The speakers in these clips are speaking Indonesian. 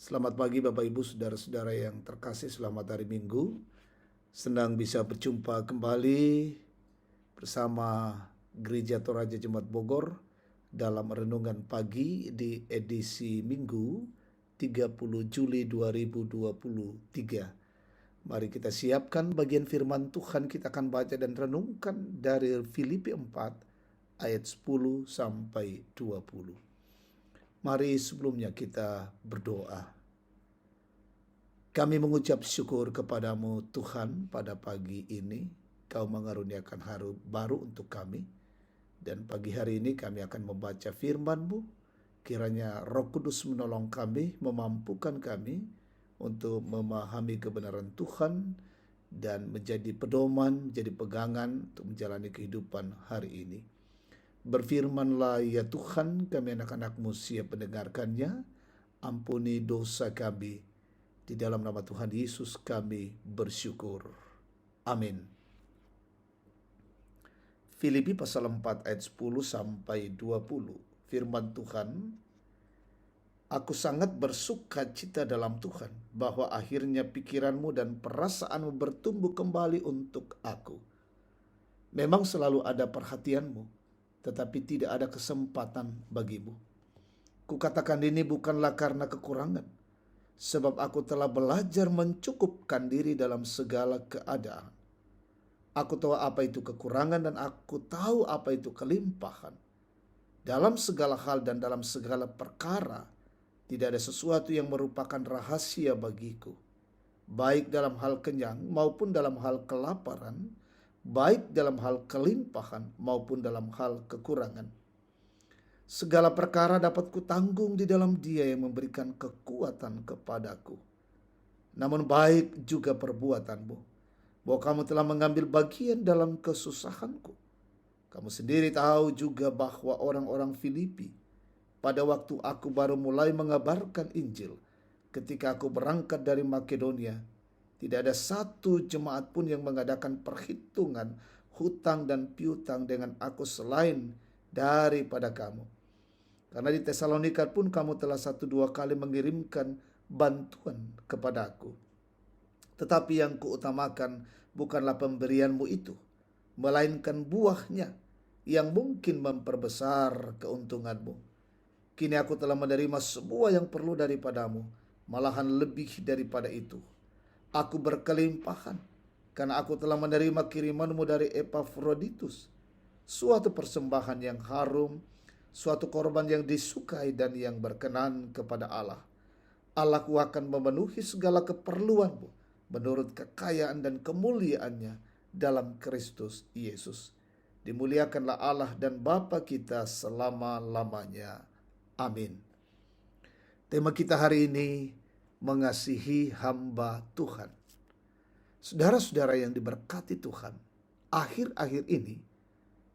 Selamat pagi Bapak Ibu saudara-saudara yang terkasih, selamat hari Minggu. Senang bisa berjumpa kembali bersama Gereja Toraja Jemaat Bogor dalam renungan pagi di edisi Minggu 30 Juli 2023. Mari kita siapkan bagian firman Tuhan, kita akan baca dan renungkan dari Filipi 4 ayat 10 sampai 20. Mari sebelumnya kita berdoa. Kami mengucap syukur kepadamu Tuhan pada pagi ini. Kau mengaruniakan hari baru untuk kami. Dan pagi hari ini kami akan membaca firman-Mu. Kiranya Roh Kudus menolong kami, memampukan kami untuk memahami kebenaran Tuhan dan menjadi pedoman, menjadi pegangan untuk menjalani kehidupan hari ini. Berfirmanlah ya Tuhan, kami anak-anak-Mu siap mendengarkannya. Ampuni dosa kami. Di dalam nama Tuhan Yesus kami bersyukur. Amin. Filipi pasal 4 ayat 10 sampai 20. Firman Tuhan, aku sangat bersuka cita dalam Tuhan bahwa akhirnya pikiranmu dan perasaanmu bertumbuh kembali untuk aku. Memang selalu ada perhatianmu, tetapi tidak ada kesempatan bagimu. Kukatakan ini bukanlah karena kekurangan, sebab aku telah belajar mencukupkan diri dalam segala keadaan. Aku tahu apa itu kekurangan dan aku tahu apa itu kelimpahan. Dalam segala hal dan dalam segala perkara, tidak ada sesuatu yang merupakan rahasia bagiku. Baik dalam hal kenyang maupun dalam hal kelaparan, baik dalam hal kelimpahan maupun dalam hal kekurangan. Segala perkara dapat kutanggung di dalam Dia yang memberikan kekuatan kepadaku. Namun baik juga perbuatanmu, bahwa kamu telah mengambil bagian dalam kesusahanku. Kamu sendiri tahu juga bahwa orang-orang Filipi, pada waktu aku baru mulai mengabarkan Injil, ketika aku berangkat dari Makedonia, tidak ada satu jemaat pun yang mengadakan perhitungan hutang dan piutang dengan aku selain daripada kamu. Karena di Tesalonika pun kamu telah 1-2 kali mengirimkan bantuan kepadaku. Tetapi yang kuutamakan bukanlah pemberianmu itu, melainkan buahnya yang mungkin memperbesar keuntunganmu. Kini aku telah menerima semua yang perlu daripadamu, malahan lebih daripada itu. Aku berkelimpahan, karena aku telah menerima kirimanmu dari Epafroditus, suatu persembahan yang harum, suatu korban yang disukai dan yang berkenan kepada Allah. Allahku akan memenuhi segala keperluanmu menurut kekayaan dan kemuliaannya dalam Kristus Yesus. Dimuliakanlah Allah dan Bapa kita selama-lamanya. Amin. Tema kita hari ini, mengasihi hamba Tuhan. Saudara-saudara yang diberkati Tuhan, akhir-akhir ini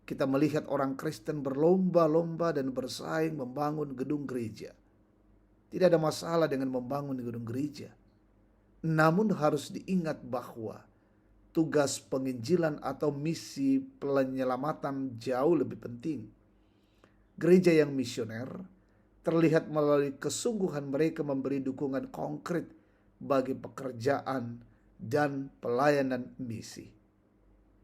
kita melihat orang Kristen berlomba-lomba dan bersaing membangun gedung gereja. Tidak ada masalah dengan membangun gedung gereja. Namun harus diingat bahwa tugas penginjilan atau misi penyelamatan jauh lebih penting. Gereja yang misioner terlihat melalui kesungguhan mereka memberi dukungan konkret bagi pekerjaan dan pelayanan misi.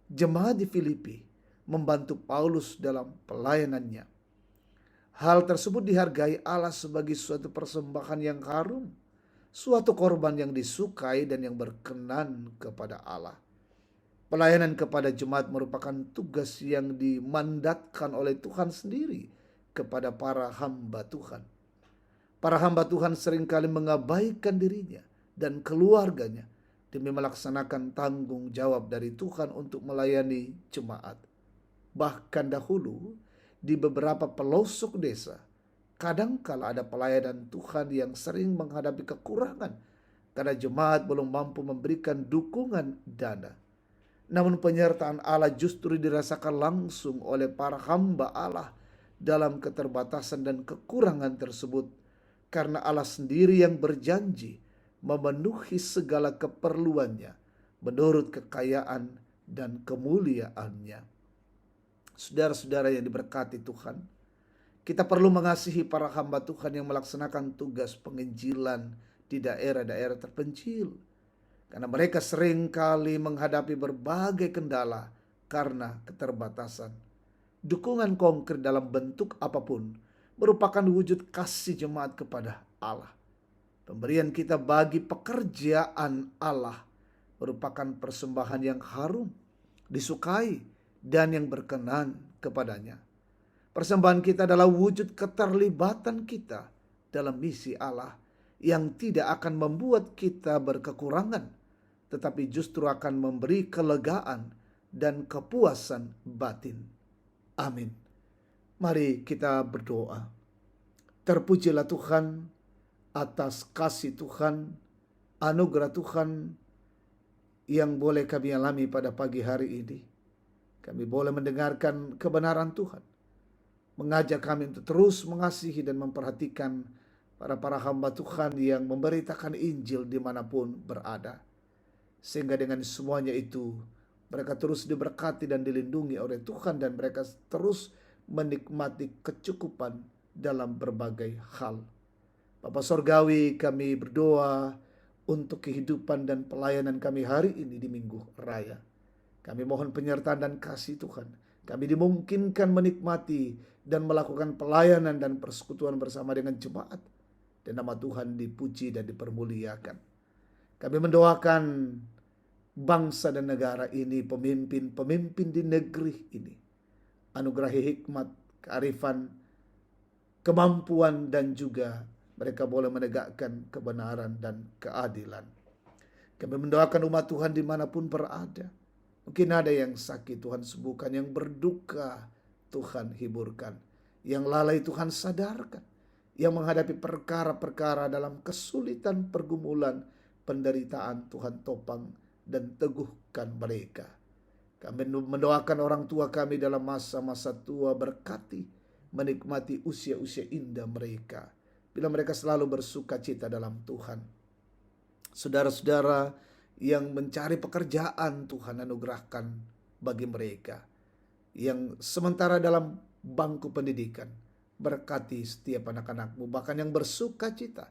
Jemaat di Filipi membantu Paulus dalam pelayanannya. Hal tersebut dihargai Allah sebagai suatu persembahan yang harum, suatu korban yang disukai dan yang berkenan kepada Allah. Pelayanan kepada jemaat merupakan tugas yang dimandatkan oleh Tuhan sendiri kepada para hamba Tuhan. Para hamba Tuhan seringkali mengabaikan dirinya dan keluarganya demi melaksanakan tanggung jawab dari Tuhan untuk melayani jemaat. Bahkan dahulu di beberapa pelosok desa, kadangkala ada pelayanan Tuhan yang sering menghadapi kekurangan karena jemaat belum mampu memberikan dukungan dana. Namun penyertaan Allah justru dirasakan langsung oleh para hamba Allah dalam keterbatasan dan kekurangan tersebut, karena Allah sendiri yang berjanji memenuhi segala keperluannya menurut kekayaan dan kemuliaannya. Saudara-saudara yang diberkati Tuhan, kita perlu mengasihi para hamba Tuhan yang melaksanakan tugas penginjilan di daerah-daerah terpencil. Karena mereka seringkali menghadapi berbagai kendala karena keterbatasan. Dukungan konkret dalam bentuk apapun merupakan wujud kasih jemaat kepada Allah. Pemberian kita bagi pekerjaan Allah merupakan persembahan yang harum, disukai, dan yang berkenan kepadanya. Persembahan kita adalah wujud keterlibatan kita dalam misi Allah yang tidak akan membuat kita berkekurangan, tetapi justru akan memberi kelegaan dan kepuasan batin. Amin. Mari kita berdoa. Terpujilah Tuhan atas kasih Tuhan, anugerah Tuhan yang boleh kami alami pada pagi hari ini. Kami boleh mendengarkan kebenaran Tuhan, mengajak kami untuk terus mengasihi dan memperhatikan para hamba Tuhan yang memberitakan Injil dimanapun berada. Sehingga dengan semuanya itu mereka terus diberkati dan dilindungi oleh Tuhan, dan mereka terus menikmati kecukupan dalam berbagai hal. Bapa Sorgawi, kami berdoa untuk kehidupan dan pelayanan kami hari ini di Minggu Raya. Kami mohon penyertaan dan kasih Tuhan. Kami dimungkinkan menikmati dan melakukan pelayanan dan persekutuan bersama dengan jemaat, dan nama Tuhan dipuji dan dipermuliakan. Kami mendoakan bangsa dan negara ini, pemimpin-pemimpin di negeri ini, anugerahi hikmat, kearifan, kemampuan, dan juga mereka boleh menegakkan kebenaran dan keadilan. Kami mendoakan umat Tuhan dimanapun berada. Mungkin ada yang sakit, Tuhan sembuhkan. Yang berduka, Tuhan hiburkan. Yang lalai, Tuhan sadarkan. Yang menghadapi perkara-perkara dalam kesulitan, pergumulan, penderitaan, Tuhan topang dan teguhkan mereka. Kami mendoakan orang tua kami dalam masa-masa tua, berkati, menikmati usia-usia indah mereka, bila mereka selalu bersuka cita dalam Tuhan. Saudara-saudara yang mencari pekerjaan, Tuhan anugerahkan bagi mereka. Yang sementara dalam bangku pendidikan, berkati setiap anak-anak-Mu, bahkan yang bersuka cita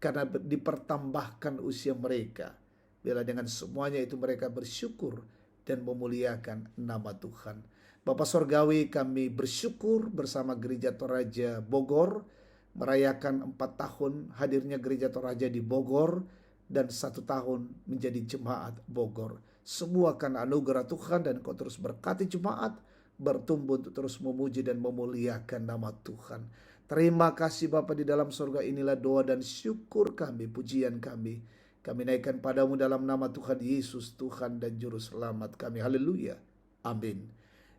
karena dipertambahkan usia mereka. Bila dengan semuanya itu mereka bersyukur dan memuliakan nama Tuhan. Bapa Sorgawi, kami bersyukur bersama Gereja Toraja Bogor merayakan 4 tahun hadirnya Gereja Toraja di Bogor dan 1 tahun menjadi jemaat Bogor. Semua karena anugerah Tuhan, dan Kau terus berkati jemaat bertumbuh untuk terus memuji dan memuliakan nama Tuhan. Terima kasih Bapa di dalam surga. Inilah doa dan syukur kami, pujian kami. Kami naikkan padamu dalam nama Tuhan Yesus, Tuhan dan Juru Selamat kami. Haleluya. Amin.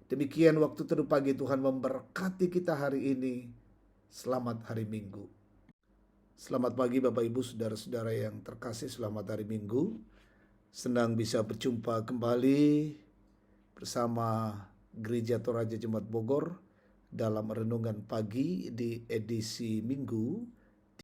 Demikian waktu teduh pagi, Tuhan memberkati kita hari ini. Selamat hari Minggu. Selamat pagi Bapak Ibu, saudara-saudara yang terkasih. Selamat hari Minggu. Senang bisa berjumpa kembali bersama Gereja Toraja Jemaat Bogor dalam renungan pagi di edisi Minggu